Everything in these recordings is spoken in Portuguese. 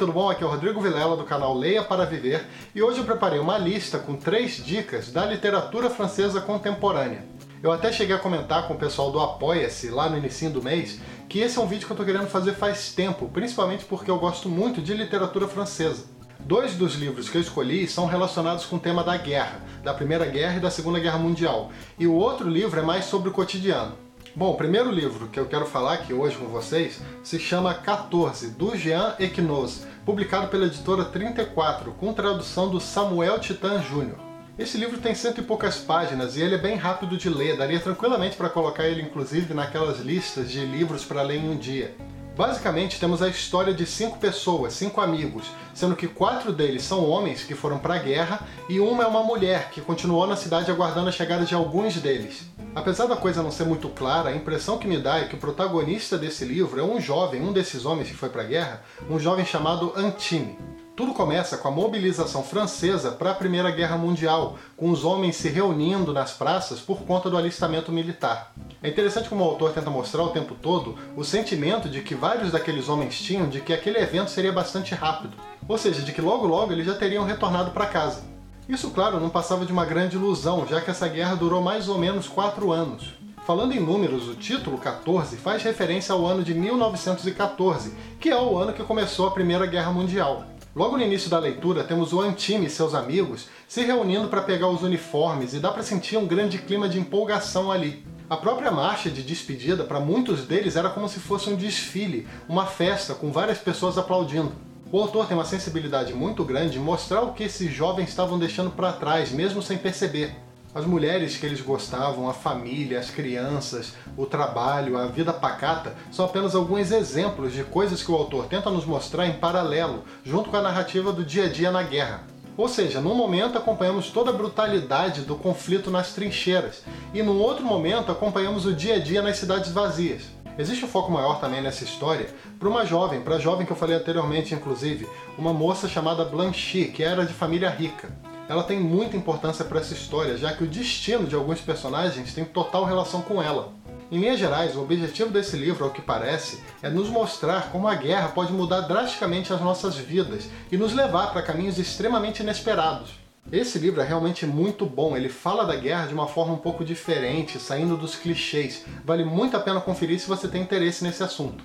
tudo bom? Aqui é o Rodrigo Vilela do canal Leia para Viver e hoje eu preparei uma lista com 3 dicas da literatura francesa contemporânea. Eu até cheguei a comentar com o pessoal do Apoia-se lá no início do mês que esse é um vídeo que eu tô querendo fazer faz tempo, principalmente porque eu gosto muito de literatura francesa. 2 dos livros que eu escolhi são relacionados com o tema da guerra, da Primeira Guerra e da Segunda Guerra Mundial, e o outro livro é mais sobre o cotidiano. Bom, o primeiro livro que eu quero falar aqui hoje com vocês se chama 14, do Jean Ecnoz, publicado pela editora 34, com tradução do Samuel Titan Jr. Esse livro tem 100 e poucas páginas e ele é bem rápido de ler, daria tranquilamente para colocar ele inclusive naquelas listas de livros para ler em um dia. Basicamente temos a história de 5 pessoas, 5 amigos, sendo que 4 deles são homens que foram para a guerra e uma é uma mulher que continuou na cidade aguardando a chegada de alguns deles. Apesar da coisa não ser muito clara, a impressão que me dá é que o protagonista desse livro é um jovem, um desses homens que foi para a guerra, um jovem chamado Antime. Tudo começa com a mobilização francesa para a Primeira Guerra Mundial, com os homens se reunindo nas praças por conta do alistamento militar. É interessante como o autor tenta mostrar o tempo todo o sentimento de que vários daqueles homens tinham de que aquele evento seria bastante rápido, ou seja, de que logo logo eles já teriam retornado para casa. Isso, claro, não passava de uma grande ilusão, já que essa guerra durou mais ou menos 4 anos. Falando em números, o título 14 faz referência ao ano de 1914, que é o ano que começou a Primeira Guerra Mundial. Logo no início da leitura temos o Antime e seus amigos se reunindo para pegar os uniformes e dá para sentir um grande clima de empolgação ali. A própria marcha de despedida para muitos deles era como se fosse um desfile, uma festa com várias pessoas aplaudindo. O autor tem uma sensibilidade muito grande em mostrar o que esses jovens estavam deixando para trás, mesmo sem perceber. As mulheres que eles gostavam, a família, as crianças, o trabalho, a vida pacata, são apenas alguns exemplos de coisas que o autor tenta nos mostrar em paralelo, junto com a narrativa do dia a dia na guerra. Ou seja, num momento acompanhamos toda a brutalidade do conflito nas trincheiras, e num outro momento acompanhamos o dia a dia nas cidades vazias. Existe um foco maior também nessa história para a jovem que eu falei anteriormente, inclusive, uma moça chamada Blanche, que era de família rica. Ela tem muita importância para essa história, já que o destino de alguns personagens tem total relação com ela. Em linhas gerais, o objetivo desse livro, ao que parece, é nos mostrar como a guerra pode mudar drasticamente as nossas vidas e nos levar para caminhos extremamente inesperados. Esse livro é realmente muito bom, ele fala da guerra de uma forma um pouco diferente, saindo dos clichês. Vale muito a pena conferir se você tem interesse nesse assunto.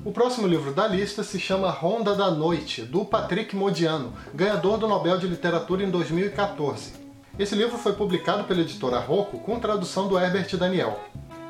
O próximo livro da lista se chama Ronda da Noite, do Patrick Modiano, ganhador do Nobel de Literatura em 2014. Esse livro foi publicado pela editora Rocco com tradução do Herbert Daniel.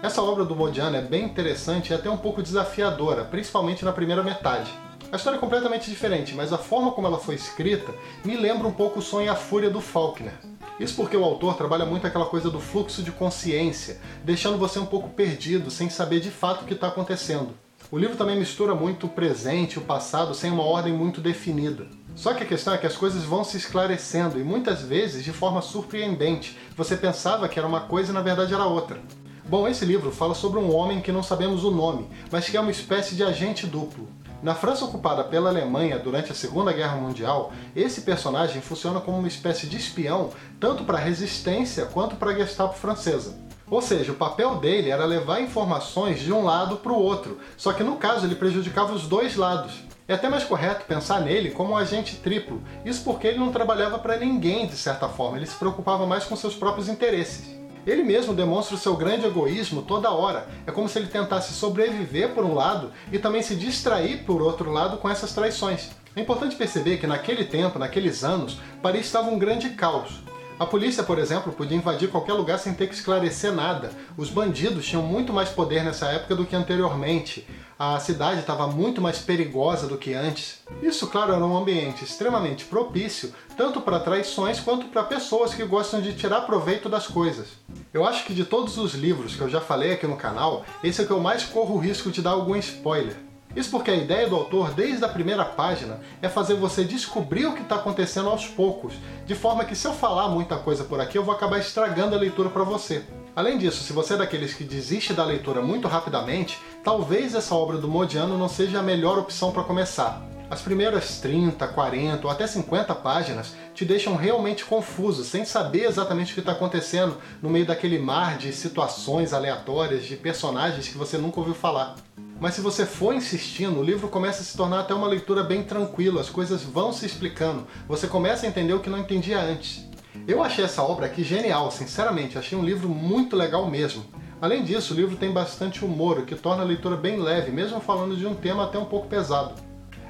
Essa obra do Modiano é bem interessante e até um pouco desafiadora, principalmente na primeira metade. A história é completamente diferente, mas a forma como ela foi escrita me lembra um pouco O Sonho e a Fúria do Faulkner. Isso porque o autor trabalha muito aquela coisa do fluxo de consciência, deixando você um pouco perdido, sem saber de fato o que está acontecendo. O livro também mistura muito o presente e o passado sem uma ordem muito definida. Só que a questão é que as coisas vão se esclarecendo e muitas vezes de forma surpreendente. Você pensava que era uma coisa e na verdade era outra. Bom, esse livro fala sobre um homem que não sabemos o nome, mas que é uma espécie de agente duplo. Na França ocupada pela Alemanha durante a Segunda Guerra Mundial, esse personagem funciona como uma espécie de espião tanto para a resistência quanto para a Gestapo francesa. Ou seja, o papel dele era levar informações de um lado para o outro, só que no caso ele prejudicava os dois lados. É até mais correto pensar nele como um agente triplo, isso porque ele não trabalhava para ninguém de certa forma, ele se preocupava mais com seus próprios interesses. Ele mesmo demonstra o seu grande egoísmo toda hora, é como se ele tentasse sobreviver por um lado e também se distrair por outro lado com essas traições. É importante perceber que naquele tempo, naqueles anos, Paris estava um grande caos. A polícia, por exemplo, podia invadir qualquer lugar sem ter que esclarecer nada. Os bandidos tinham muito mais poder nessa época do que anteriormente. A cidade estava muito mais perigosa do que antes. Isso, claro, era um ambiente extremamente propício, tanto para traições quanto para pessoas que gostam de tirar proveito das coisas. Eu acho que de todos os livros que eu já falei aqui no canal, esse é o que eu mais corro o risco de dar algum spoiler. Isso porque a ideia do autor, desde a primeira página, é fazer você descobrir o que está acontecendo aos poucos, de forma que se eu falar muita coisa por aqui, eu vou acabar estragando a leitura para você. Além disso, se você é daqueles que desiste da leitura muito rapidamente, talvez essa obra do Modiano não seja a melhor opção para começar. As primeiras 30, 40 ou até 50 páginas te deixam realmente confuso, sem saber exatamente o que está acontecendo no meio daquele mar de situações aleatórias, de personagens que você nunca ouviu falar. Mas se você for insistindo, o livro começa a se tornar até uma leitura bem tranquila, as coisas vão se explicando, você começa a entender o que não entendia antes. Eu achei essa obra aqui genial, sinceramente, achei um livro muito legal mesmo. Além disso, o livro tem bastante humor, o que torna a leitura bem leve, mesmo falando de um tema até um pouco pesado.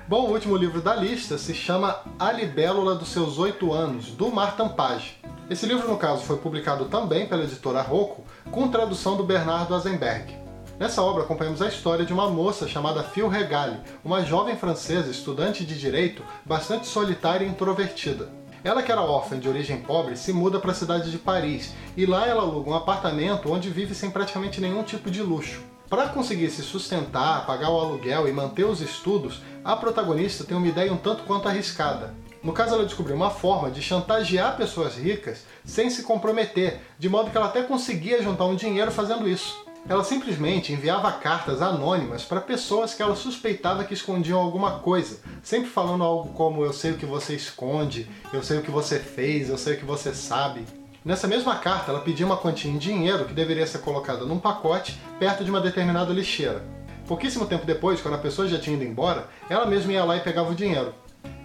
Bom, o último livro da lista se chama A Libélula dos Seus 8 Anos, do Martin Page. Esse livro, no caso, foi publicado também pela editora Rocco, com tradução do Bernardo Azenberg. Nessa obra acompanhamos a história de uma moça chamada Phil Regale, uma jovem francesa estudante de direito bastante solitária e introvertida. Ela, que era órfã de origem pobre, se muda para a cidade de Paris e lá ela aluga um apartamento onde vive sem praticamente nenhum tipo de luxo. Para conseguir se sustentar, pagar o aluguel e manter os estudos, a protagonista tem uma ideia um tanto quanto arriscada. No caso, ela descobriu uma forma de chantagear pessoas ricas sem se comprometer, de modo que ela até conseguia juntar um dinheiro fazendo isso. Ela simplesmente enviava cartas anônimas para pessoas que ela suspeitava que escondiam alguma coisa, sempre falando algo como "eu sei o que você esconde", "eu sei o que você fez", "eu sei o que você sabe". Nessa mesma carta, ela pedia uma quantia em dinheiro que deveria ser colocada num pacote perto de uma determinada lixeira. Pouquíssimo tempo depois, quando a pessoa já tinha ido embora, ela mesma ia lá e pegava o dinheiro.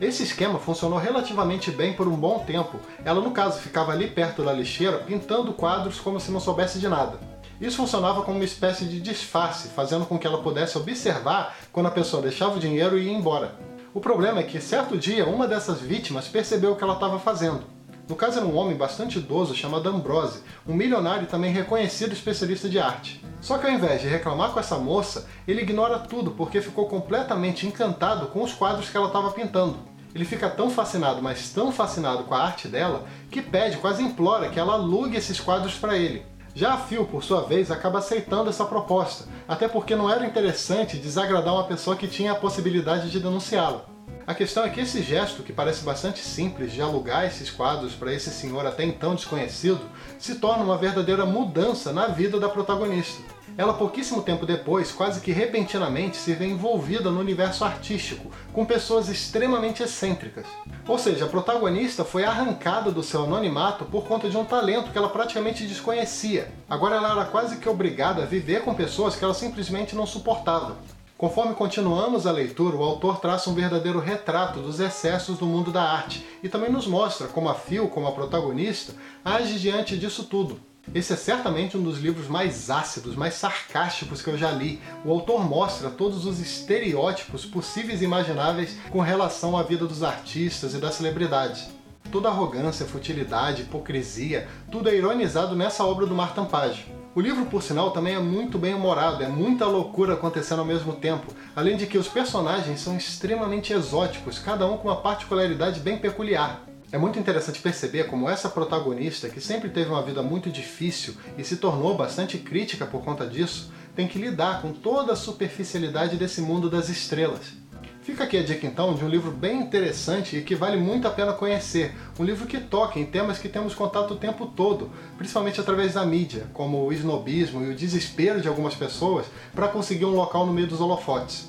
Esse esquema funcionou relativamente bem por um bom tempo. Ela, no caso, ficava ali perto da lixeira pintando quadros como se não soubesse de nada. Isso funcionava como uma espécie de disfarce, fazendo com que ela pudesse observar quando a pessoa deixava o dinheiro e ia embora. O problema é que, certo dia, uma dessas vítimas percebeu o que ela estava fazendo. No caso, era um homem bastante idoso chamado Ambrose, um milionário e também reconhecido especialista de arte. Só que ao invés de reclamar com essa moça, ele ignora tudo porque ficou completamente encantado com os quadros que ela estava pintando. Ele fica tão fascinado, mas tão fascinado com a arte dela, que pede, quase implora, que ela alugue esses quadros para ele. Já a Phil, por sua vez, acaba aceitando essa proposta, até porque não era interessante desagradar uma pessoa que tinha a possibilidade de denunciá-la. A questão é que esse gesto, que parece bastante simples, de alugar esses quadros para esse senhor até então desconhecido, se torna uma verdadeira mudança na vida da protagonista. Ela, pouquíssimo tempo depois, quase que repentinamente, se vê envolvida no universo artístico, com pessoas extremamente excêntricas. Ou seja, a protagonista foi arrancada do seu anonimato por conta de um talento que ela praticamente desconhecia. Agora ela era quase que obrigada a viver com pessoas que ela simplesmente não suportava. Conforme continuamos a leitura, o autor traça um verdadeiro retrato dos excessos do mundo da arte e também nos mostra como a Phil, como a protagonista, age diante disso tudo. Esse é certamente um dos livros mais ácidos, mais sarcásticos que eu já li. O autor mostra todos os estereótipos possíveis e imagináveis com relação à vida dos artistas e das celebridades. Toda arrogância, futilidade, hipocrisia, tudo é ironizado nessa obra do Martin Page. O livro, por sinal, também é muito bem humorado, é muita loucura acontecendo ao mesmo tempo, além de que os personagens são extremamente exóticos, cada um com uma particularidade bem peculiar. É muito interessante perceber como essa protagonista, que sempre teve uma vida muito difícil e se tornou bastante crítica por conta disso, tem que lidar com toda a superficialidade desse mundo das estrelas. Fica aqui a dica então de um livro bem interessante e que vale muito a pena conhecer, um livro que toca em temas que temos contato o tempo todo, principalmente através da mídia, como o esnobismo e o desespero de algumas pessoas para conseguir um local no meio dos holofotes.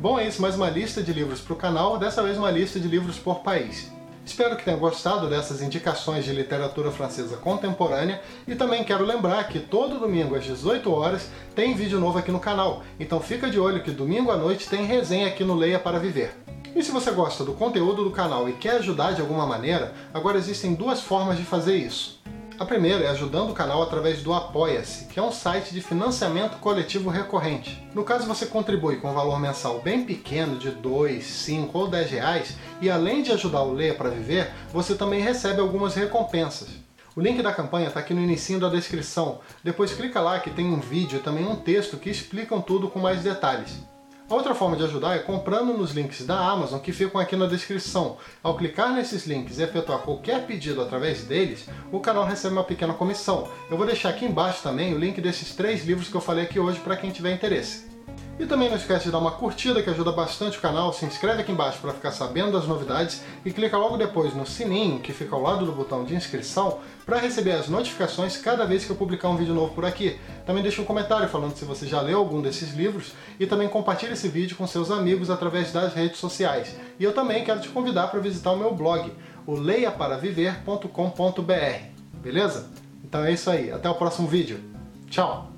Bom, é isso, mais uma lista de livros para o canal, dessa vez uma lista de livros por país. Espero que tenham gostado dessas indicações de literatura francesa contemporânea e também quero lembrar que todo domingo às 18 horas tem vídeo novo aqui no canal, então fica de olho que domingo à noite tem resenha aqui no Leia para Viver. E se você gosta do conteúdo do canal e quer ajudar de alguma maneira, agora existem duas formas de fazer isso. A primeira é ajudando o canal através do Apoia-se, que é um site de financiamento coletivo recorrente. No caso, você contribui com um valor mensal bem pequeno de 2, 5 ou 10 reais e além de ajudar o Leia para Viver, você também recebe algumas recompensas. O link da campanha está aqui no inicinho da descrição. Depois clica lá que tem um vídeo e também um texto que explicam tudo com mais detalhes. A outra forma de ajudar é comprando nos links da Amazon que ficam aqui na descrição. Ao clicar nesses links e efetuar qualquer pedido através deles, o canal recebe uma pequena comissão. Eu vou deixar aqui embaixo também o link desses 3 livros que eu falei aqui hoje para quem tiver interesse. E também não esquece de dar uma curtida que ajuda bastante o canal, se inscreve aqui embaixo para ficar sabendo das novidades e clica logo depois no sininho que fica ao lado do botão de inscrição para receber as notificações cada vez que eu publicar um vídeo novo por aqui. Também deixa um comentário falando se você já leu algum desses livros e também compartilha esse vídeo com seus amigos através das redes sociais. E eu também quero te convidar para visitar o meu blog, o leiaparaviver.com.br. Beleza? Então é isso aí, até o próximo vídeo. Tchau!